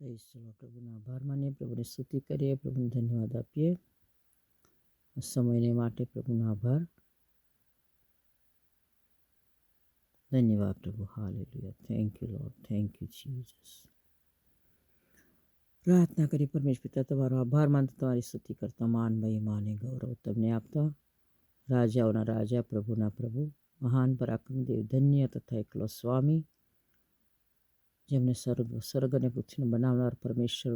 Praise the lord. પ્રભુનો આભાર માનીએ, પ્રભુની સ્તુતિ કરીએ, પ્રભુને ધન્યવાદ આપીએ. આ સમયને માટે પ્રભુનો આભાર. ધન્યવાદ પ્રભુ. Hallelujah. Thank you lord. Thank you Jesus. પ્રાર્થના કરી પરમેશ્વર પિતા તમારો આભાર માનતા, તમારી સ્તુતિ કરતા, માન મહિમા અને ગૌરવ તમને આપતા, રાજાઓના રાજા, પ્રભુના પ્રભુ, મહાન પરાક્રમ દેવ, ધન્ય તથા એકલો સ્વામી, જેમને સ્વર્ગ અને પૃથ્વીને બનાવનાર પરમેશ્વર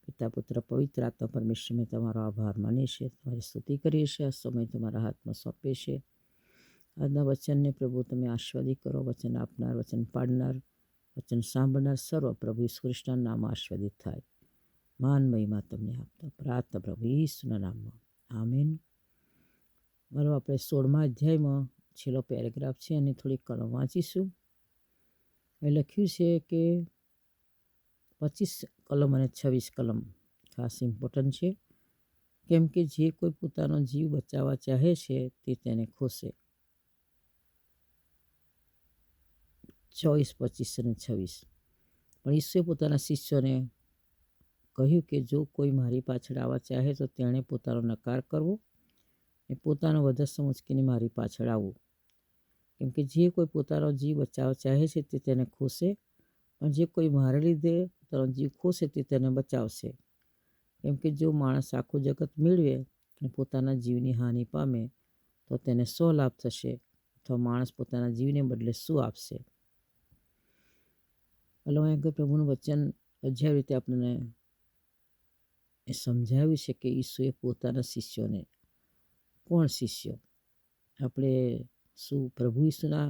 પિતા, પુત્ર, પવિત્ર આત્મા પરમેશ્વર, મેં તમારો આભાર માનીએ છીએ, તમારી સ્તુતિ કરીએ છીએ. આ સમય તમારા હાથમાં સોંપીએ છીએ. આજના વચનને પ્રભુ તમે આશીર્વાદિત કરો. વચન આપનાર, વચન પાડનાર, વચન સાંભળનાર સર્વ પ્રભુ ઈસુ ખ્રિસ્તના નામમાં આશીર્વાદિત થાય. માન મહિમા તમને આપતા પ્રાર્થના પ્રભુ ઈસુના નામમાં. આમીન. બરાબર, આપણે 16મા અધ્યાયમાં છેલ્લો પેરેગ્રાફ છે, એની થોડી કલમ વાંચીશું. એ લખ્યું છે કે 25 કલમ અને 26 કલમ ખાસ ઇમ્પોર્ટન્ટ છે, કેમ કે જે કોઈ પોતાનો જીવ બચાવવા ચાહે છે તે તેને ખોશે. 24, 25 અને 26. પણ ઈસુએ પોતાના શિષ્યોને કહ્યું કે જો કોઈ મારી પાછળ આવવા ચાહે તો તેણે પોતાનો નકાર કરવો અને પોતાનો વધસ્ય ઉંચકીને મારી પાછળ આવવું. કેમ કે જે કોઈ પોતાનો જીવ બચાવવા ચાહે છે તે તેને ખોશે, પણ જે કોઈ મારે લીધે પોતાનો જીવ ખોશે તે તેને બચાવશે. કેમ કે જો માણસ આખું જગત મેળવે અને પોતાના જીવની હાનિ પામે તો તેને શો લાભ થશે, અથવા માણસ પોતાના જીવને બદલે શું આપશે? એટલે આગળ પ્રભુનું વચન અજાય રીતે આપણને એ સમજાવ્યું છે કે ઈસુએ પોતાના શિષ્યોને, કોણ શિષ્યો? આપણે શું પ્રભુ ઈસુના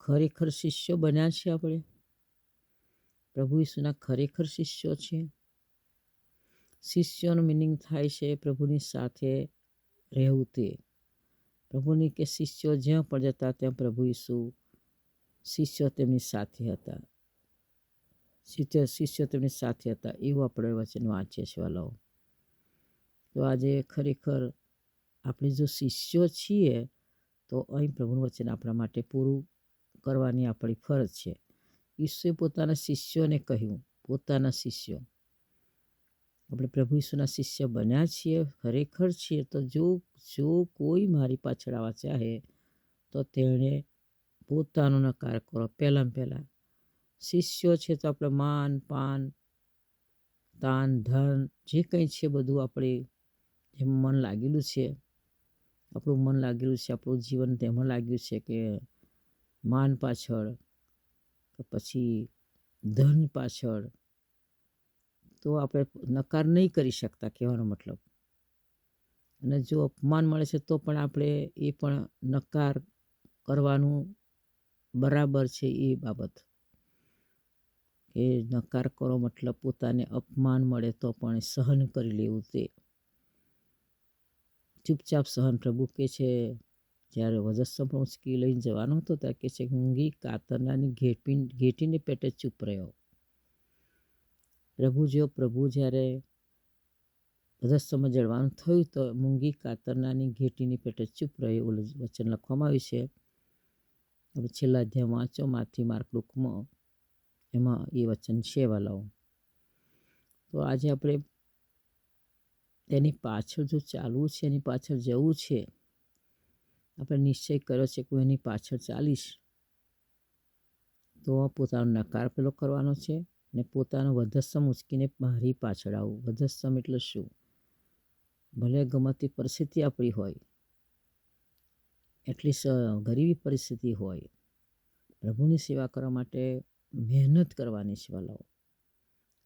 ખરેખર શિષ્યો બન્યા છે? આપણે પ્રભુ ઈસુના ખરેખર શિષ્યો છે. શિષ્યોનો મિનિંગ થાય છે પ્રભુની સાથે રહેવું તે. પ્રભુની કે શિષ્યો જ્યાં પણ જતા ત્યાં પ્રભુ ઈસુ શિષ્યો તેમની સાથે હતા. શિષ્યો તેમની સાથે હતા, એવું આપણે વચન વાંચીએ છીએ વાલાઓ. તો આજે ખરેખર આપણે જો શિષ્યો છીએ તો અહીં પ્રભુનું વચન આપણા માટે પૂરું કરવાની આપણી ફરજ છે. ઈસુએ પોતાના શિષ્યોને કહ્યું, પોતાના શિષ્યો. આપણે પ્રભુ ઈસુના શિષ્ય બન્યા છીએ, ખરેખર છીએ. તો જો કોઈ મારી પાછળ આવવા ચાહે તો તેણે પોતાનો નકાર કરો. પહેલાં શિષ્યો છે તો આપણે માન, પાન, તાન, ધન જે કંઈ છે બધું આપણે જેમ મન લાગેલું છે, આપણું મન લાગેલું છે, આપણું જીવન તેમાં લાગ્યું છે કે માન પાછળ કે પછી ધન પાછળ, તો આપણે નકાર નહીં કરી શકતા, કહેવાનો મતલબ. અને જો અપમાન મળે છે તો પણ આપણે એ પણ નકાર કરવાનું બરાબર છે. એ બાબત કે નકાર કરો મતલબ પોતાને અપમાન મળે તો પણ સહન કરી લેવું. તે ચૂપચાપ સહન. પ્રભુ કે છે જ્યારે વધસ્ય ઉંચકી લઈને જવાનો હતો ત્યારે કહે છે ઊંઘી કાતરનાની ઘેટીને પેટે ચૂપ રહ્યો. પ્રભુ જ્યારે વધસ્યમાં જડવાનું થયું તો મૂંગી કાતરનાની ઘેટીની પેટે ચૂપ રહ્યો. ઓલું વચન લખવામાં આવ્યું છે. હવે છેલ્લા અધ્યાય વાંચો, માથી માર્ક, લુકમાં, એમાં એ વચન છે વાલાઓ. તો આજે આપણે તેની પાછળ જો ચાલવું છે, એની પાછળ જવું છે, આપણે નિશ્ચય કર્યો છે કે હું એની પાછળ ચાલીશ, તો પોતાનો નકાર પેલો કરવાનો છે ને પોતાનો વધસ્ય ઉંચકીને મારી પાછળ આવું. વધસ્ય એટલે શું? ભલે ગમતી પરિસ્થિતિ આપણી હોય, એટલી ગરીબી પરિસ્થિતિ હોય, પ્રભુની સેવા કરવા માટે મહેનત કરવાની છે વાલાઓ.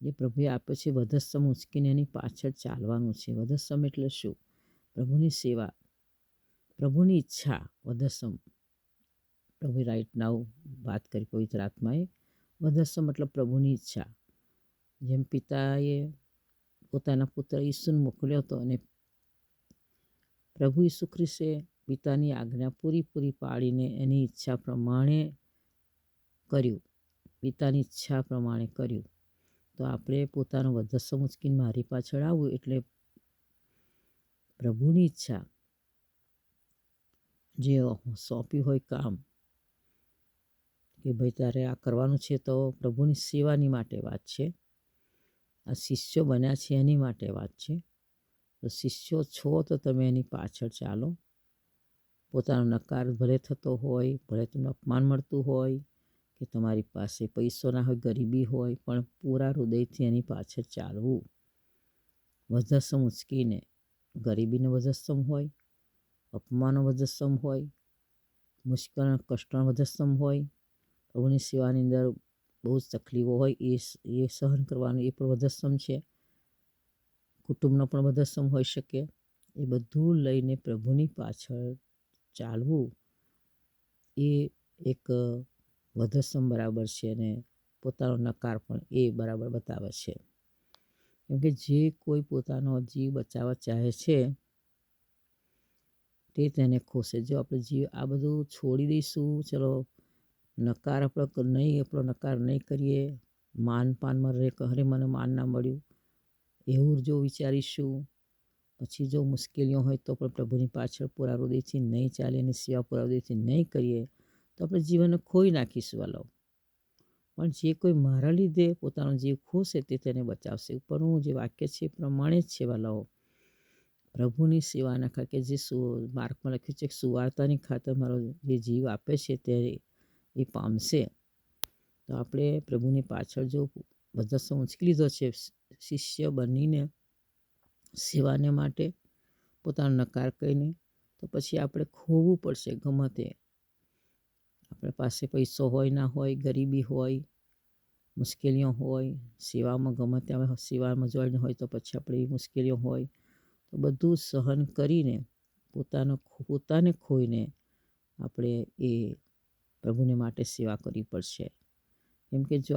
જે પ્રભુએ આપ્યો છે વધસ્ય ઉંચકીને એની પાછળ ચાલવાનું છે. વધસ્ય એટલે શું? પ્રભુની સેવા, પ્રભુની ઈચ્છા. વધસ્ય પ્રભુ રાઈટ નાવ વાત કરી પવિત્ર આત્માએ. વધસ્ય મતલબ પ્રભુની ઈચ્છા. જેમ પિતાએ પોતાના પુત્ર ઈસુને મોકલ્યો હતો અને પ્રભુ ઈસુ ખ્રિસ્તે પિતાની આજ્ઞા પૂરી પાડીને એની ઈચ્છા પ્રમાણે કર્યું, પિતાની ઈચ્છા પ્રમાણે કર્યું. તો આપણે પોતાનો વધસ્ય ઉંચકીને મારી પાછળ આવવું એટલે પ્રભુની ઈચ્છા, જે સોંપ્યું હોય કામ કે ભાઈ તારે આ કરવાનું છે, તો પ્રભુની સેવાની માટે વાત છે. આ શિષ્યો બન્યા છે એની માટે વાત છે. તો શિષ્યો છો તો તમે એની પાછળ ચાલો. પોતાનો નકાર ભલે થતો હોય, ભલે તમને અપમાન મળતું હોય, કે તમારી પાસે પૈસો ના હોય, ગરીબી હોય, પણ પૂરા હૃદયથી એની પાછળ ચાલવું. વધસ્સમ ઉંચકીને, ગરીબીનો વધસ્સમ હોય, અપમાનો વધસ્સમ હોય, મુશ્કેલ કષ્ટનો વધસ્સમ હોય, પ્રભુની સેવાની અંદર બહુ જ તકલીફો હોય એ સહન કરવાનું એ પણ વધસ્સમ છે. કુટુંબનો પણ વધસ્સમ હોઈ શકે. એ બધું લઈને પ્રભુની પાછળ ચાલવું એ એક વધસ્સમ બરાબર છે, અને પોતાનો નકાર પણ એ બરાબર બતાવે છે. કેમકે જે કોઈ પોતાનો જીવ બચાવવા ચાહે છે તે તેને ખોશે. જો આપણે જીવ આ બધું છોડી દઈશું, ચલો નકાર આપણો નકાર નહીં કરીએ, માનપાનમાં રહે કે અરે મને માન ના મળ્યું એવું જો વિચારીશું, પછી જો મુશ્કેલીઓ હોય તો પણ પ્રભુની પાછળ પૂરા હૃદયથી નહીં ચાલે, એની સેવા પૂરા હૃદયથી નહીં કરીએ તો આપણે જીવનને ખોઈ નાખીશું વાલો. પણ જે કોઈ મારા લીધે પોતાનો જીવ ખોશે તે તેને બચાવશે. ઉપરનું જે વાક્ય છે એ પ્રમાણે જ છે વાલાઓ. પ્રભુની સેવાના ખાતે જે માર્કમાં લખ્યું છે, સુવાર્તાની ખાતર મારો જે જીવ આપે છે તે એ પામશે. તો આપણે પ્રભુની પાછળ જો વધસ્સમ ઉંચકી લીધો છે શિષ્ય બનીને સેવાને માટે, પોતાનો નકાર કહીને, તો પછી આપણે ખોવું પડશે ગમે તે. આપણે પાસે પૈસો હોય ના હોય, ગરીબી હોય, મુશ્કેલીઓ હોય, સેવામાં ગમે ત્યાં સેવામાં જોઈને હોય તો પછી આપણે મુશ્કેલીઓ હોય, તો બધું સહન કરીને પોતાને ખોઈને આપણે એ પ્રભુને માટે સેવા કરવી પડશે. કેમ કે જો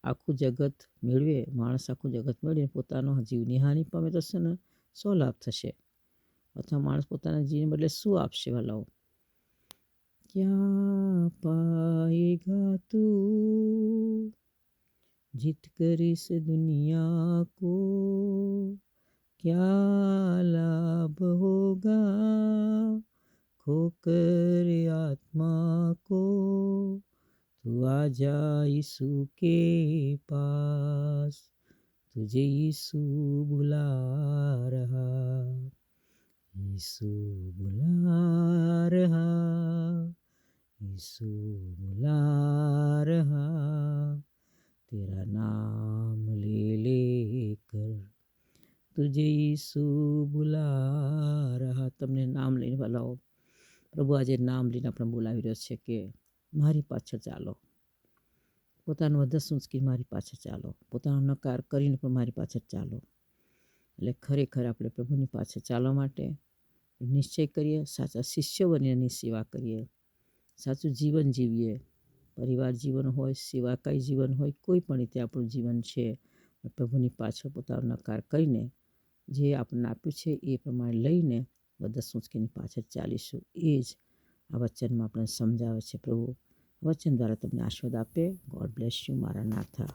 આખું જગત મેળવે, માણસ આખું જગત મેળવીને પોતાનો જીવની હાનિ પામે તો શો લાભ થશે? અથવા માણસ પોતાના જીવને બદલે શું આપશે વાલાઓ? ક્યાં પાએગા તું જીત कर इस दुनिया को, क्या लाभ होगा खोकर आत्मा को, तू आजा यीशु के पास, तुझे यीशु बुला रहा, यीशु बुला रहा, यीशु बुला रहा, तेरा नाम ले लेकर तुझे यीशु बुला रहा. તમને નામ લઈને વાલાઓ, પ્રભુ આજે નામ લઈને આપણે બોલાવી રહ્યો છે કે મારી પાછળ ચાલો. પોતાનો વધસ્સમ ઉંચકી મારી પાછળ ચાલો. પોતાનો નકાર કરીને પણ મારી પાછળ ચાલો. એટલે ખરેખર આપણે પ્રભુની પાછળ ચાલવા માટે નિશ્ચય કરીએ, સાચા શિષ્ય બનીને એની સેવા કરીએ, સાચું જીવન જીવીએ. પરિવાર જીવન હોય, સેવાકાય જીવન હોય, કોઈ પણ રીતે આપણું જીવન છે, પ્રભુની પાછળ પોતાનો નકાર કરીને જે આપણને આપ્યું છે એ પ્રમાણે લઈને વધસ્સમ ઉંચકીની પાછળ ચાલીશું. એ જ આ વચનમાં આપણને સમજાવે છે. પ્રભુ વચન દ્વારા તમને આશીર્વાદ આપે. ગોડ બ્લેસ યુ મારા નાથા.